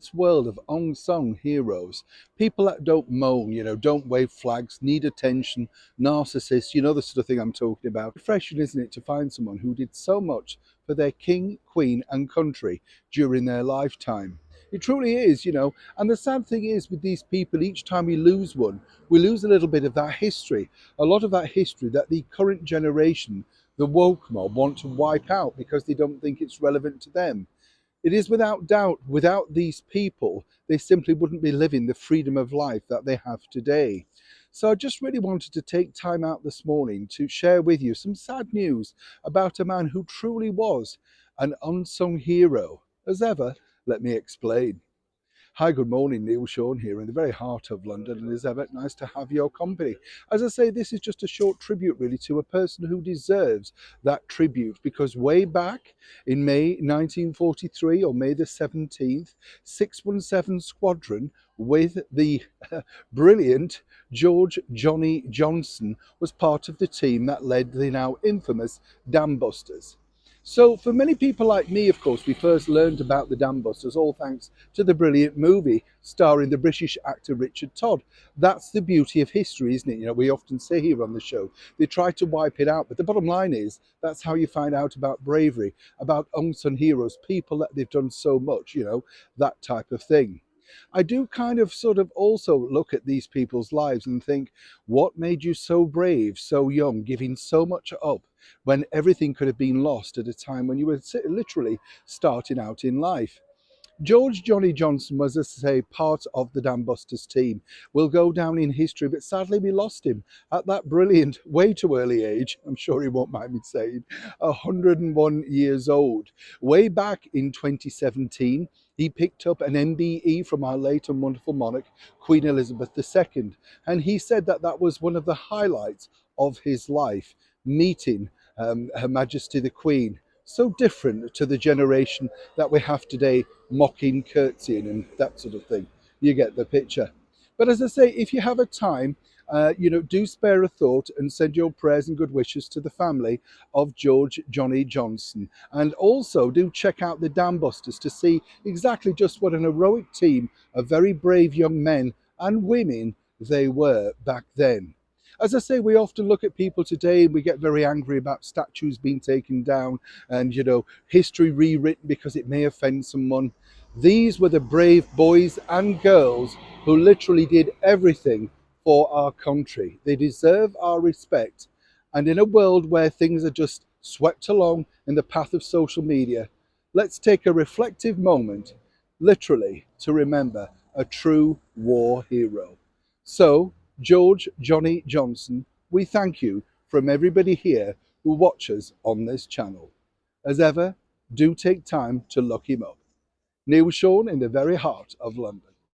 This world of unsung heroes, people that don't moan, don't wave flags, need attention, narcissists, the sort of thing I'm talking about. Refreshing, isn't it, to find someone who did so much for their king, queen, and country during their lifetime. It truly is, And the sad thing is with these people, each time we lose one, we lose a little bit of that history, a lot of that history that the current generation, the woke mob, want to wipe out because they don't think it's relevant to them. It is without doubt, without these people, they simply wouldn't be living the freedom of life that they have today. So I just really wanted to take time out this morning to share with you some sad news about a man who truly was an unsung hero. As ever, let me explain. Hi, good morning. Neil Sean here in the very heart of London, and as ever, nice to have your company. As I say, this is just a short tribute really to a person who deserves that tribute, because way back in May 1943, or May the 17th, 617 Squadron with the brilliant George Johnny Johnson was part of the team that led the now infamous Dam Busters. So for many people like me, of course, we first learned about the Dam Busters all thanks to the brilliant movie starring the British actor Richard Todd. That's the beauty of history, isn't it? We often say here on the show, they try to wipe it out, but the bottom line is that's how you find out about bravery, about unsung heroes, people that they've done so much, that type of thing. I do kind of sort of also look at these people's lives and think, what made you so brave, so young, giving so much up when everything could have been lost at a time when you were literally starting out in life? George Johnny Johnson was, as I say, part of the Dam Busters team. Will go down in history, but sadly we lost him at that brilliant, way too early age. I'm sure he won't mind me saying, 101 years old. Way back in 2017, he picked up an MBE from our late and wonderful monarch, Queen Elizabeth II. And he said that that was one of the highlights of his life, meeting Her Majesty the Queen. So different to the generation that we have today, mocking, curtsying, and that sort of thing. You get the picture. But as I say, if you have a time, do spare a thought and send your prayers and good wishes to the family of George Johnny Johnson. And also do check out the Dam Busters to see exactly just what an heroic team of very brave young men and women they were back then. As I say, we often look at people today and we get very angry about statues being taken down and, history rewritten because it may offend someone. These were the brave boys and girls who literally did everything for our country. They deserve our respect. And in a world where things are just swept along in the path of social media, let's take a reflective moment, literally, to remember a true war hero. So, George Johnny Johnson, we thank you from everybody here who watches on this channel. As ever, do take time to look him up. Neil Sean in the very heart of London.